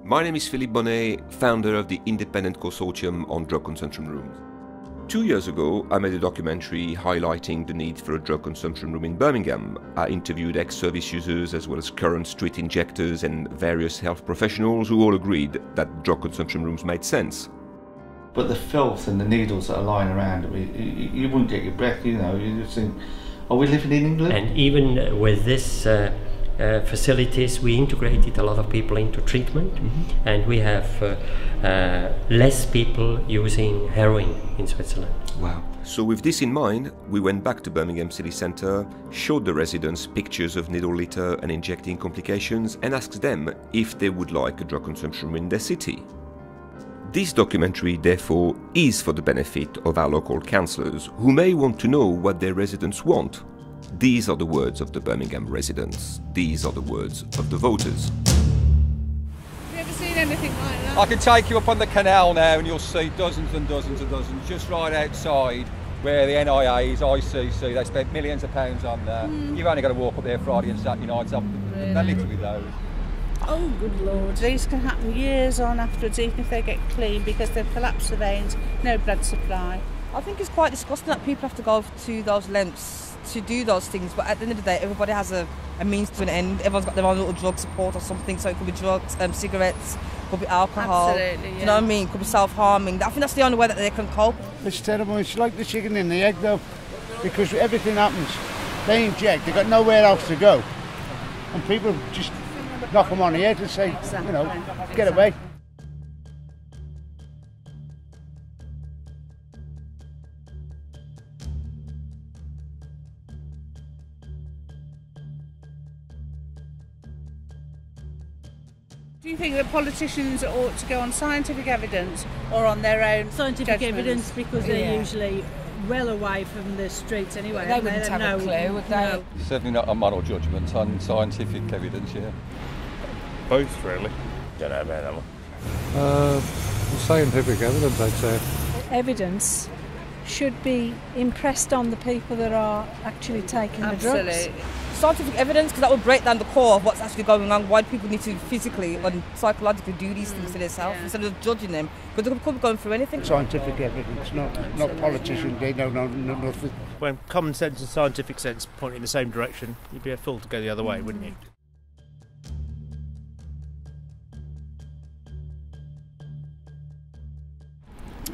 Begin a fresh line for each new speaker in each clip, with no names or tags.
My name is Philippe Bonnet, founder of the Independent Consortium on Drug Consumption Rooms. 2 years ago, I made a documentary highlighting the need for a drug consumption room in Birmingham. I interviewed ex-service users as well as current street injectors and various health professionals who all agreed that drug consumption rooms made sense.
But the filth and the needles that are lying around, you wouldn't get your breath, you know, you just think, are we living in England?
And even with this facilities, we integrated a lot of people into treatment, and we have less people using heroin in Switzerland.
Wow. So with this in mind, we went back to Birmingham city centre, showed the residents pictures of needle litter and injecting complications, and asked them if they would like a drug consumption room in their city. This documentary, therefore, is for the benefit of our local councillors who may want to know what their residents want. These are the words of the Birmingham residents. These are the words of the voters.
Have you ever seen anything like that?
I can take you up on the canal now and you'll see dozens and dozens and dozens just right outside where the NIAs, ICC, they spent millions of pounds on there. You've only got to walk up there Friday and Saturday nights. They're literally those.
Oh, good Lord. These can happen years on afterwards, even if they get clean, because they've collapsed the veins, no blood supply.
I think it's quite disgusting that people have to go to those lengths to do those things, but at the end of the day, everybody has a means to an end. Everyone's got their own little drug support or something, so it could be drugs, cigarettes, could be alcohol.
Absolutely, yeah.
You know what I mean? Could be self-harming. I think that's the only way that they can cope.
It's terrible. It's like the chicken and the egg, though, because everything happens. They inject, they've got nowhere else to go. And people just knock them on the head and say, you know, get away.
Do you think that politicians ought to go on scientific evidence or on their own
scientific
judgments?
evidence, because they're usually well away from the streets anyway.
They wouldn't have a clue, would they?
No.
Certainly not on moral judgment, on scientific evidence, yeah.
Both, really.
Don't know about that one.
Scientific evidence, I'd say.
Evidence should be impressed on the people that are actually taking the drugs.
Absolutely.
Scientific evidence, because that will break down the core of what's actually going on, why people need to physically and psychologically do these things to themselves instead of judging them, because they could be going through anything.
Scientific evidence, not politicians, they know nothing.
When common sense and scientific sense point in the same direction, you'd be a fool to go the other way, wouldn't you?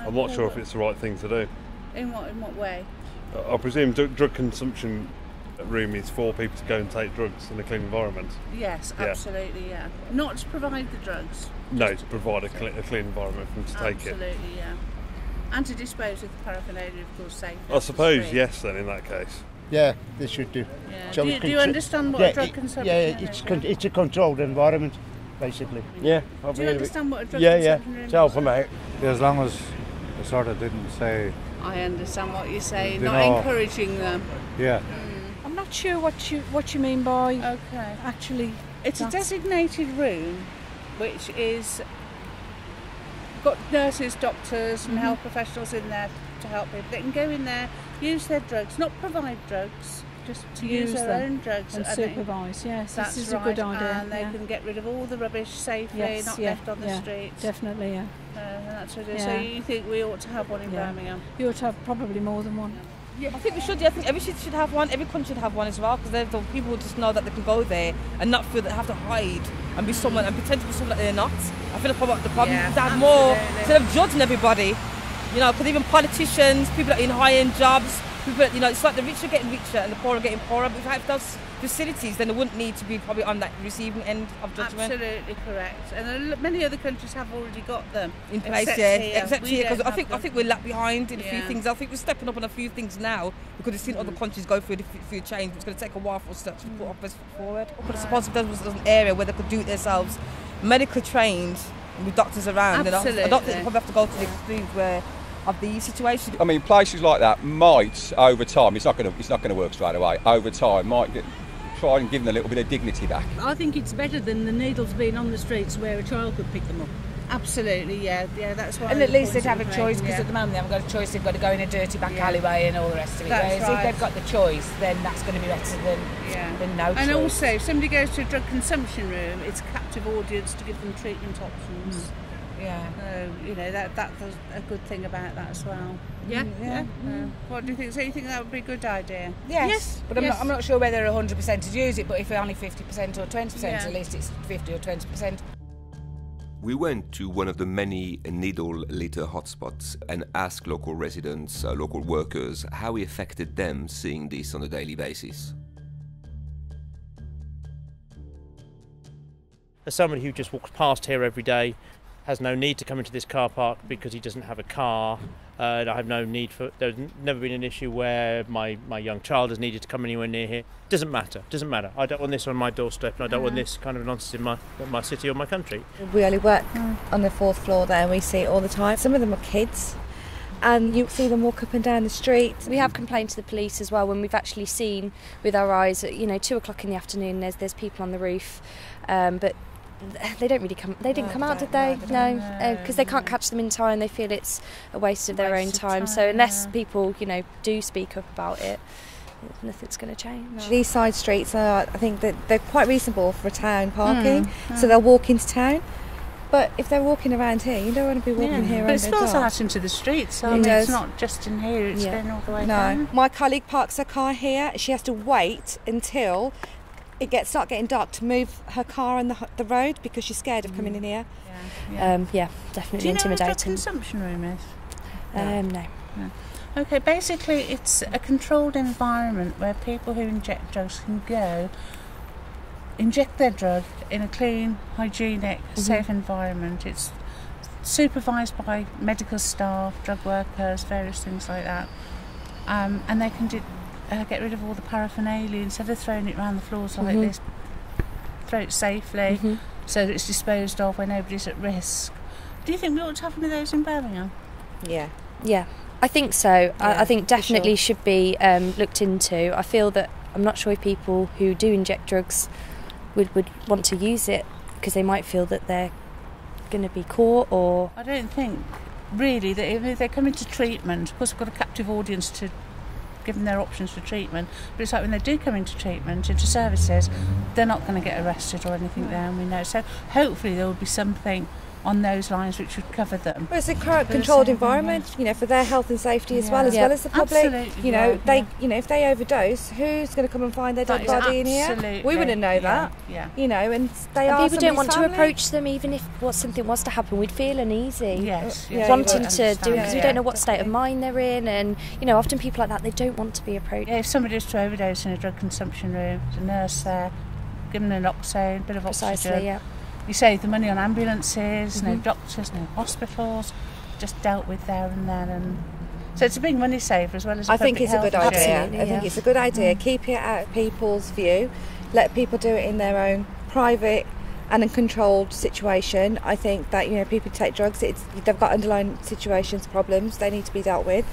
I'm not sure if it's the right thing to do.
In what way?
I presume drug consumption room is for people to go and take drugs in a clean environment.
Yes, absolutely, yeah. Not to provide the drugs.
No, to provide a clean environment for them to take it.
Absolutely, yeah. And to dispose of the paraphernalia, of course, safely.
I suppose, yes, then, in that case.
Yeah, they should do.
Yeah.
So
Do you understand what drug consumption is?
It's a controlled environment, basically.
Yeah.
Do you understand what a drug consumption room is?
Help them out.
Yeah, as long as they sort of didn't say...
I understand what you're saying,
They're
not
not-
encouraging them.
Yeah.
I'm not sure what you mean by actually.
It's a designated room which is got nurses, doctors and health professionals in there to help people. They can go in there, use their drugs, not provide drugs, just to use their own drugs.
And supervise, yes,
That's
this is
right,
a good idea.
and they can get rid of all the rubbish safely, not left on the streets.
Definitely, yeah.
That's what it is. So you think we ought to have one in Birmingham?
You ought to have probably more than one.
Yeah, I think we should. Yeah, I think every city should have one. Every country should have one as well, because the people will just know that they can go there and not feel that they have to hide and be someone and pretend to be someone that they're not. I feel the problem is to have more, instead of judging everybody, you know, because even politicians, people that are in high-end jobs, people that, you know, it's like the rich are getting richer and the poor are getting poorer. But if we have those facilities, then they wouldn't need to be probably on that receiving end of judgment.
Absolutely correct. And many other countries have already got them
in place, except here, because I think we're lag behind in a few things. I think we're stepping up on a few things now because we've seen other countries go through a change. It's going to take a while for us to put our best foot forward. But I suppose if there was an area where they could do it themselves, medically trained, with doctors around,
absolutely.
I don't think they probably have to go to the extremes where of these situations.
I mean, places like that might, over time, it's not going to work straight away. Over time, try and give them a little bit of dignity back.
I think it's better than the needles being on the streets where a child could pick them up.
Absolutely, yeah, that's why.
And at least they'd have a choice, because at the moment they haven't got a choice. They've got to go in a dirty back alleyway and all the rest of it.
That's
Whereas if they've got the choice, then that's going to be better than no choice.
And also, if somebody goes to a drug consumption room, it's a captive audience to give them treatment options. You know, that's a good thing about that as well. What do you think? So you think that would be a good idea?
Yes. But I'm not sure whether 100% to use it, but if only 50% or 20%, at least it's 50 or 20%.
We went to one of the many needle litter hotspots and asked local residents, local workers, how it affected them seeing this on a daily basis.
As somebody who just walks past here every day, has no need to come into this car park because he doesn't have a car. I have no need for. There's never been an issue where my young child has needed to come anywhere near here. Doesn't matter. I don't want this on my doorstep, and I don't want this kind of nonsense in my city or my country.
We only work on the 4th floor there, and we see it all the time. Some of them are kids, and you see them walk up and down the street.
We have complained to the police as well when we've actually seen with our eyes at 2 o'clock in the afternoon. There's people on the roof, but they don't really come. They didn't come out, did they? No, because they can't catch them in time. They feel it's a waste of their own time. So unless people, do speak up about it, nothing's going to change.
These side streets are, I think, that they're quite reasonable for town parking. So they'll walk into town. But if they're walking around here, you don't want to be walking here.
But it spills out into the streets. So it's not just in here. It's going all the way down.
My colleague parks her car here. She has to wait until it start getting dark to move her car on the road because she's scared of coming in here.
Definitely
Do you know
intimidating.
what a drug consumption room is?
No.
Okay, basically it's a controlled environment where people who inject drugs can go inject their drug in a clean, hygienic, safe environment. It's supervised by medical staff, drug workers, various things like that, and they can get rid of all the paraphernalia instead of throwing it around the floors like this. Throw it safely so that it's disposed of when nobody's at risk. Do you think we ought to have one of those in Birmingham?
Yeah, I think so. I think definitely should be looked into. I feel that I'm not sure if people who do inject drugs would want to use it because they might feel that they're going to be caught, or
I don't think really that if they come into treatment, of course we've got a captive audience to give them their options for treatment, but it's like when they do come into treatment, into services, they're not going to get arrested or anything there, and we know. So hopefully there will be something on those lines which would cover them.
Well, it's a controlled environment, for their health and safety as well as the public.
Absolutely,
if they overdose, who's going to come and find their dead body in here? We wouldn't know that. And
people don't want to approach them, even if something was to happen. We'd feel uneasy, wanting to do it because we don't know what state of mind they're in, and often people like that, they don't want to be approached.
If somebody is to overdose in a drug consumption room, there's a nurse there, give them an naloxone, a bit of oxygen. You save the money on ambulances, no doctors, no hospitals, just dealt with there and then. And so it's a big money saver as well as
I think it's a good idea.
Absolutely,
I think it's a good idea. Keep it out of people's view. Let people do it in their own private and a controlled situation. I think that people take drugs. They've got underlying situations, problems. They need to be dealt with.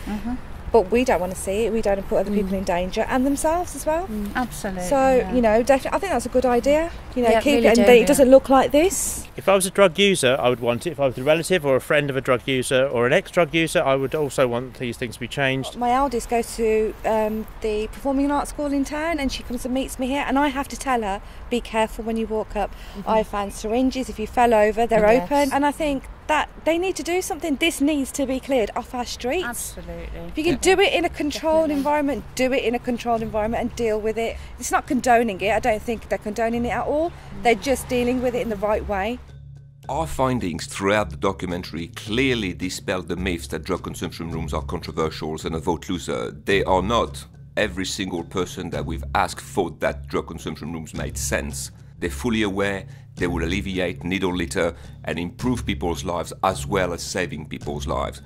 But we don't want to see it. We don't want to put other people in danger and themselves as well.
Absolutely.
So definitely, I think that's a good idea. Keep
really
it, and it doesn't look like this.
If I was a drug user, I would want it. If I was a relative or a friend of a drug user or an ex-drug user, I would also want these things to be changed.
My eldest goes to the Performing Arts School in town, and she comes and meets me here, and I have to tell her, be careful when you walk up. I found syringes. If you fell over, they're open, and I think that they need to do something. This needs to be cleared off our streets.
Absolutely.
If you can do it in a controlled environment, do it in a controlled environment and deal with it. It's not condoning it. I don't think they're condoning it at all. They're just dealing with it in the right way.
Our findings throughout the documentary clearly dispel the myths that drug consumption rooms are controversial and a vote loser. They are not. Every single person that we've asked thought that drug consumption rooms made sense. They're fully aware they will alleviate needle litter and improve people's lives as well as saving people's lives.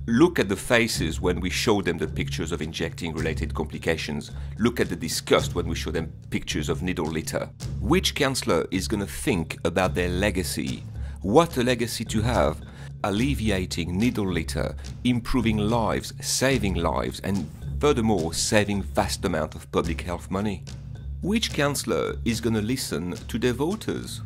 Look at the faces when we show them the pictures of injecting related complications. Look at the disgust when we show them pictures of needle litter. Which counsellor is going to think about their legacy? What a legacy to have! Alleviating needle litter, improving lives, saving lives, and furthermore saving vast amount of public health money. Which counsellor is going to listen to their voters?